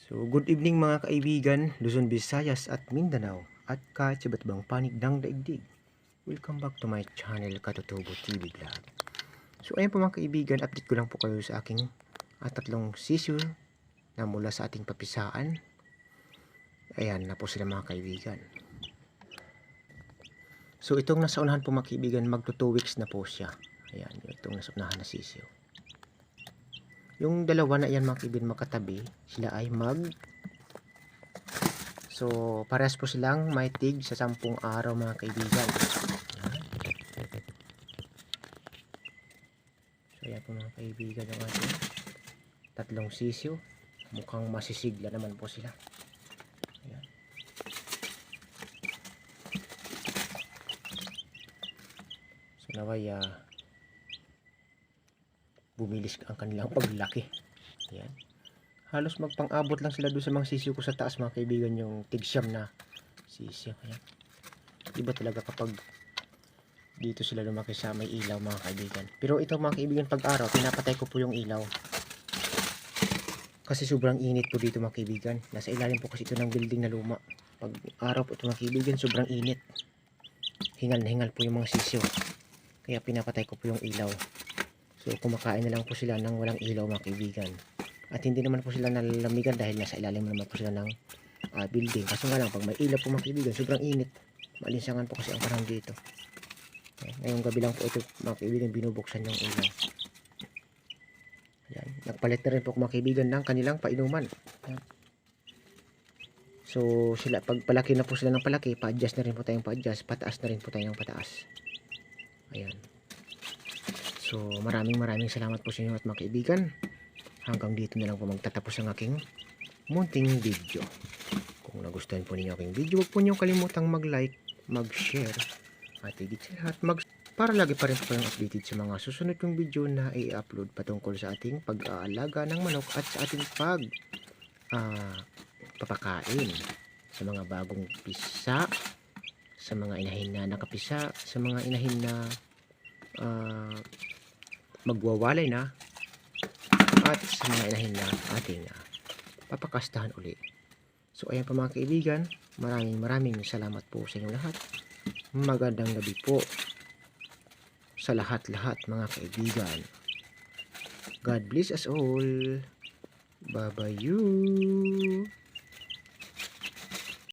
So, good evening mga kaibigan, Luzon, Visayas at Mindanao at kahit sa iba't ibang panig ng daigdig. Welcome back to my channel, Katutubo TV Vlog. So, ayan po mga kaibigan, update ko lang po kayo sa aking tatlong sisiw na mula sa ating papisaan. Ayan na po sila mga kaibigan. So, itong nasa unahan po mga kaibigan, magto 2 weeks na po siya. Ayan, itong nasa unahan na sisiw. Yung dalawa na yan mga kaibigan makatabi, sila ay So, parehas po silang may tig sa 10 araw mga kaibigan. So, yan po mga kaibigan yung ating tatlong sisiw. Mukhang masisigla naman po sila. Ayan. So, naway bumilis ang kanilang paglaki. Ayan. Halos magpang-abot lang sila doon sa mga sisiw ko sa taas mga kaibigan, yung tig-siyam na sisiw. Ayan. Iba talaga kapag dito sila lumaki sa may ilaw mga kaibigan. Pero ito mga kaibigan, pag araw pinapatay ko po yung ilaw. Kasi sobrang init po dito mga kaibigan. Nasa ilalim po kasi ito ng building na luma. Pag araw po ito mga kaibigan, sobrang init. Hingal na hingal po yung mga sisiw. Kaya pinapatay ko po yung ilaw. So kumakain na lang po sila ng walang ilaw mga kaibigan. At hindi naman po sila nalalamigan dahil nasa ilalim naman po sila ng building. Kaso nga lang pag may ilaw po mga kaibigan, sobrang init. Malinsangan po kasi ang panahon dito. Ngayong gabi lang po ito mga kaibigan, binubuksan yung ilaw. Ayan. Nagpalit na rin po mga kaibigan ng kanilang painuman. Ayan. So sila, pag palaki na po sila ng palaki, pa-adjust na rin po tayong pa-adjust, pataas na rin po tayong pataas. Ayan. So maraming salamat po sa inyo at mga kaibigan. Hanggang dito na lang po magtatapos ang aking munting video. Kung nagustuhan po ninyo aking video, huwag po niyo kalimutang mag-like, mag-share, at higit sa lahat para lagi pa rin po kayong updated sa mga susunod kong video na i-upload patungkol sa ating pag-aalaga ng manok at sa ating papakain sa mga bagong pisa, sa mga inahin na nakapisa, sa mga inahin na magwawalay na, at sa mga inahin na ating papakastahan uli. So ayan pa mga kaibigan, maraming salamat po sa inyong lahat. Magandang gabi po sa lahat-lahat mga kaibigan. God bless us all. Bye-bye you.